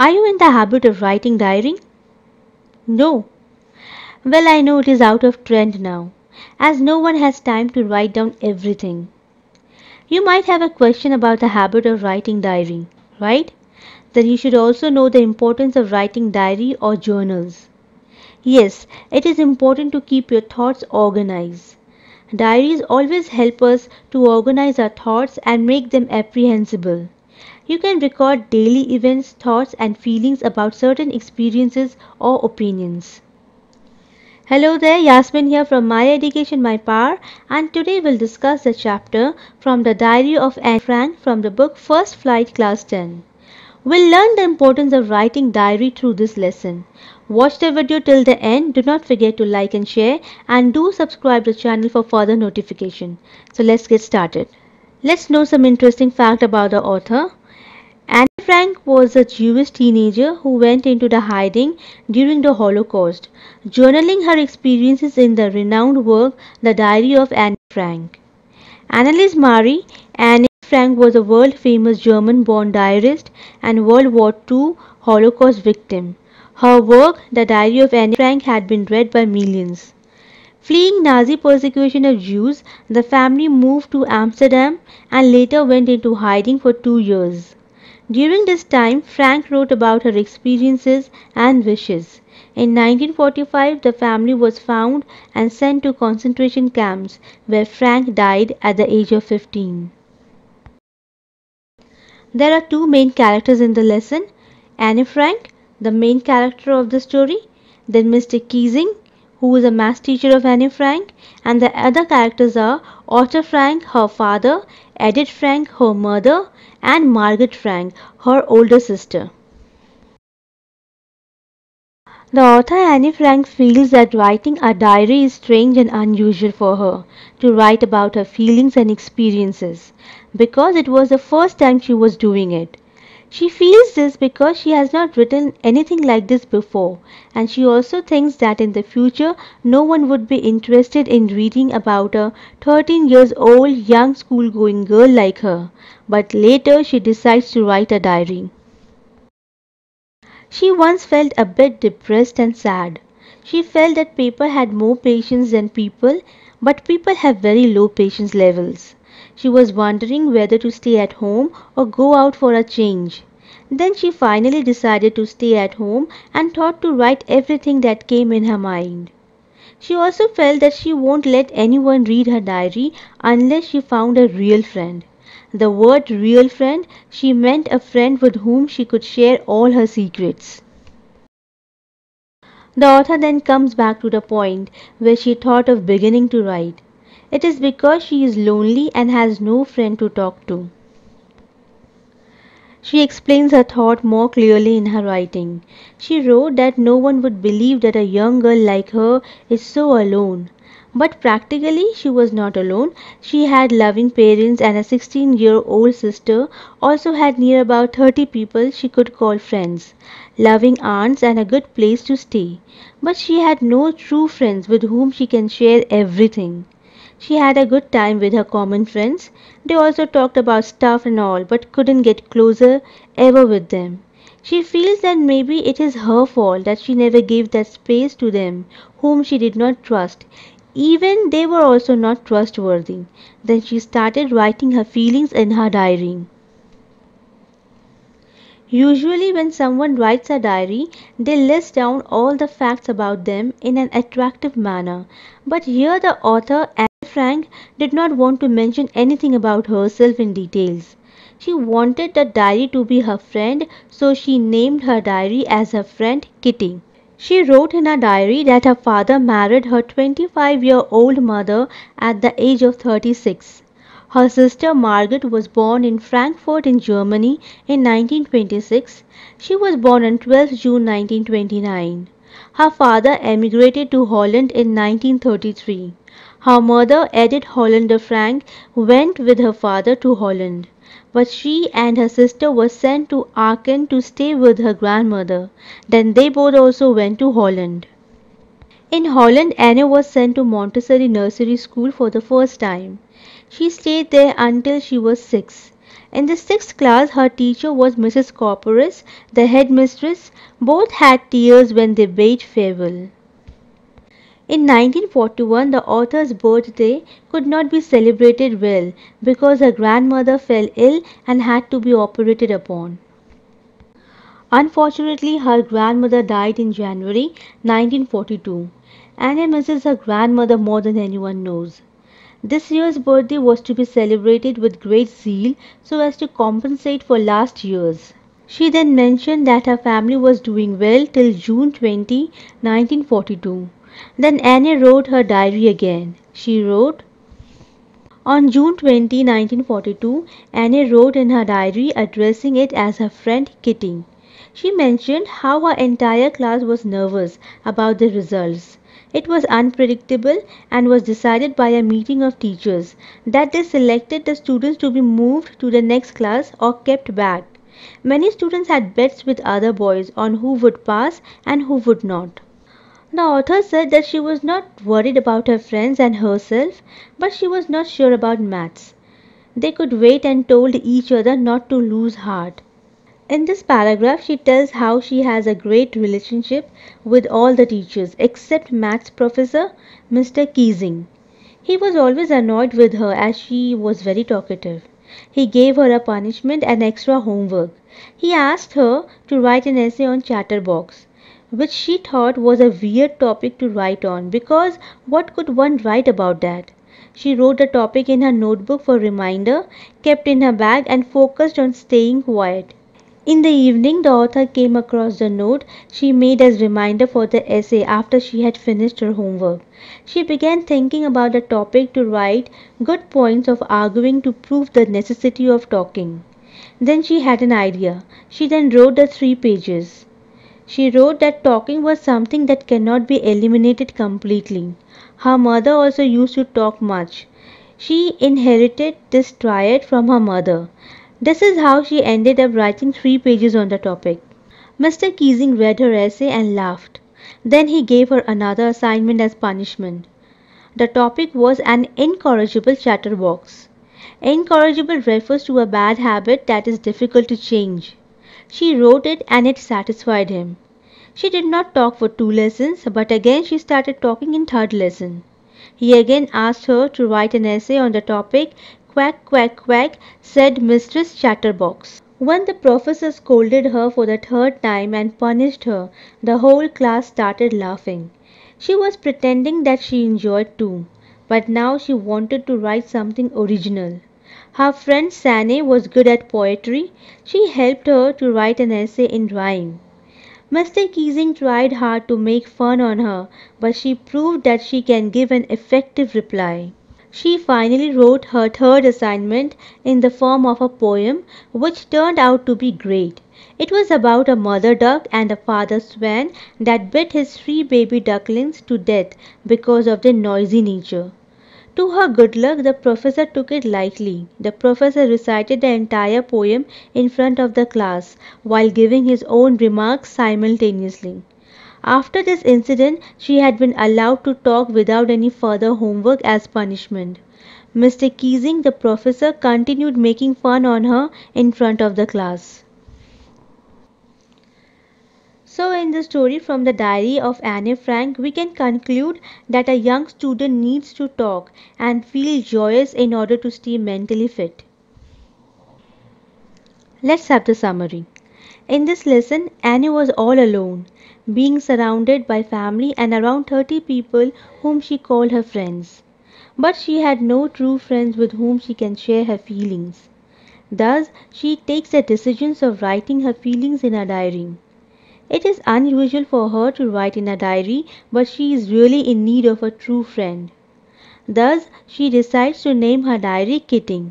Are you in the habit of writing diary? No. Well, I know it is out of trend now, as no one has time to write down everything. You might have a question about the habit of writing diary, right? Then you should also know the importance of writing diary or journals. Yes, it is important to keep your thoughts organized. Diaries always help us to organize our thoughts and make them apprehensible. You can record daily events, thoughts, and feelings about certain experiences or opinions. Hello there, Yasmin here from My Education My Power, and today we'll discuss the chapter from the Diary of Anne Frank from the book First Flight Class 10. We'll learn the importance of writing diary through this lesson. Watch the video till the end. Do not forget to like and share, and do subscribe to the channel for further notification. So let's get started. Let's know some interesting fact about the author. Anne Frank was a Jewish teenager who went into the hiding during the Holocaust, journaling her experiences in the renowned work The Diary of Anne Frank. Anneliese Marie Anne Frank was a world-famous German-born diarist and World War II Holocaust victim. Her work, The Diary of Anne Frank, had been read by millions. Fleeing Nazi persecution of Jews, the family moved to Amsterdam and later went into hiding for 2 years. During this time, Frank wrote about her experiences and wishes. In 1945, the family was found and sent to concentration camps, where Frank died at the age of 15. There are two main characters in the lesson: Anne Frank, the main character of the story, then Mr. Keesing, who is a math teacher of Anne Frank, and the other characters are Otto Frank, her father, Edith Frank, her mother, and Margaret Frank, her older sister. The author Anne Frank feels that writing a diary is strange and unusual for her to write about her feelings and experiences because it was the first time she was doing it. She feels this because she has not written anything like this before, and she also thinks that in the future no one would be interested in reading about a 13 years old young school going girl like her. But later she decides to write a diary. She once felt a bit depressed and sad. She felt that paper had more patience than people, but people have very low patience levels. She was wondering whether to stay at home or go out for a change. Then she finally decided to stay at home and thought to write everything that came in her mind. She also felt that she won't let anyone read her diary unless she found a real friend. The word real friend, she meant a friend with whom she could share all her secrets. The author then comes back to the point where she thought of beginning to write. It is because she is lonely and has no friend to talk to. She explains her thought more clearly in her writing. She wrote that no one would believe that a young girl like her is so alone. But practically she was not alone. She had loving parents, and a 16-year-old sister also had near about 30 people she could call friends, loving aunts, and a good place to stay. But she had no true friends with whom she can share everything. She had a good time with her common friends. They also talked about stuff and all, but couldn't get closer ever with them. She feels that maybe it is her fault that she never gave that space to them whom she did not trust. Even they were also not trustworthy. Then she started writing her feelings in her diary. Usually when someone writes a diary, they list down all the facts about them in an attractive manner. But here the author Anne Frank did not want to mention anything about herself in details. She wanted the diary to be her friend, so she named her diary as her friend Kitty. She wrote in her diary that her father married her 25-year-old mother at the age of 36. Her sister Margaret was born in Frankfurt in Germany in 1926. She was born on 12 June 1929. Her father emigrated to Holland in 1933. Her mother, Edith Hollander Frank, went with her father to Holland, but she and her sister were sent to Aachen to stay with her grandmother. Then they both also went to Holland. In Holland, Anne was sent to Montessori nursery school for the first time. She stayed there until she was 6. In the sixth class, her teacher was Mrs. Corporis, the headmistress. Both had tears when they bade farewell. In 1941, the author's birthday could not be celebrated well because her grandmother fell ill and had to be operated upon. Unfortunately, her grandmother died in January 1942. Anne misses her grandmother more than anyone knows. This year's birthday was to be celebrated with great zeal so as to compensate for last year's. She then mentioned that her family was doing well till June 20, 1942. Then Anne wrote her diary again. She wrote, on June 20, 1942, Anne wrote in her diary addressing it as her friend Kitty. She mentioned how her entire class was nervous about the results. It was unpredictable and was decided by a meeting of teachers that they selected the students to be moved to the next class or kept back. Many students had bets with other boys on who would pass and who would not. The author said that she was not worried about her friends and herself, but she was not sure about maths. They could wait and told each other not to lose heart. In this paragraph, she tells how she has a great relationship with all the teachers except maths professor Mr. Keesing. He was always annoyed with her as she was very talkative. He gave her a punishment and extra homework. He asked her to write an essay on chatterbox, which she thought was a weird topic to write on because what could one write about that? She wrote the topic in her notebook for reminder, kept in her bag and focused on staying quiet. In the evening, the author came across the note she made as reminder for the essay after she had finished her homework. She began thinking about the topic to write good points of arguing to prove the necessity of talking. Then she had an idea. She then wrote the 3 pages. She wrote that talking was something that cannot be eliminated completely. Her mother also used to talk much. She inherited this triad from her mother. This is how she ended up writing 3 pages on the topic. Mr. Keesing read her essay and laughed. Then he gave her another assignment as punishment. The topic was an incorrigible chatterbox. Incorrigible refers to a bad habit that is difficult to change. She wrote it and it satisfied him. She did not talk for 2 lessons, but again she started talking in third lesson. He again asked her to write an essay on the topic quack quack quack, said Mistress Chatterbox. When the professor scolded her for the third time and punished her, the whole class started laughing. She was pretending that she enjoyed too, but now she wanted to write something original. Her friend Sane was good at poetry. She helped her to write an essay in rhyme. Mr. Keesing tried hard to make fun on her, but she proved that she can give an effective reply. She finally wrote her third assignment in the form of a poem, which turned out to be great. It was about a mother duck and a father swan that bit his 3 baby ducklings to death because of their noisy nature. To her good luck, the professor took it lightly. The professor recited the entire poem in front of the class while giving his own remarks simultaneously. After this incident, she had been allowed to talk without any further homework as punishment. Mr. Keesing, the professor, continued making fun on her in front of the class. So in the story from the diary of Anne Frank, we can conclude that a young student needs to talk and feel joyous in order to stay mentally fit. Let's have the summary. In this lesson, Anne was all alone, being surrounded by family and around 30 people whom she called her friends. But she had no true friends with whom she can share her feelings. Thus, she takes the decision of writing her feelings in a diary. It is unusual for her to write in a diary, but she is really in need of a true friend. Thus, she decides to name her diary Kitty.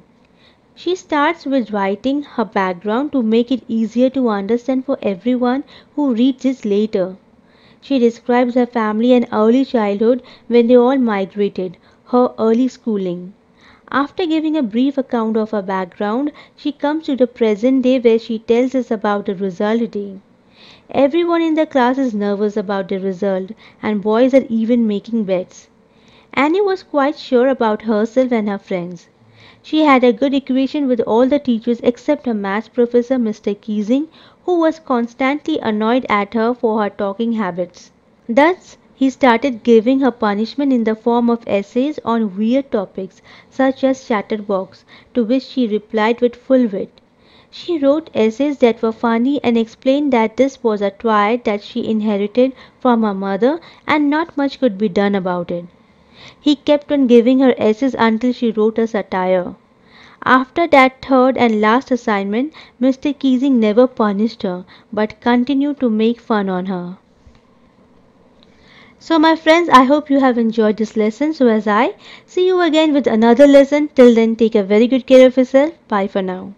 She starts with writing her background to make it easier to understand for everyone who reads this later. She describes her family and early childhood when they all migrated, her early schooling. After giving a brief account of her background, she comes to the present day where she tells us about the result day. Everyone in the class is nervous about the result, and boys are even making bets. Annie was quite sure about herself and her friends. She had a good equation with all the teachers except her maths professor, Mr. Keesing, who was constantly annoyed at her for her talking habits. Thus, he started giving her punishment in the form of essays on weird topics such as chatterbox, to which she replied with full wit. She wrote essays that were funny and explained that this was a trait that she inherited from her mother and not much could be done about it. He kept on giving her essays until she wrote a satire. After that third and last assignment, Mr. Keesing never punished her, but continued to make fun on her. So my friends, I hope you have enjoyed this lesson. So as I see you again with another lesson. Till then, take a very good care of yourself. Bye for now.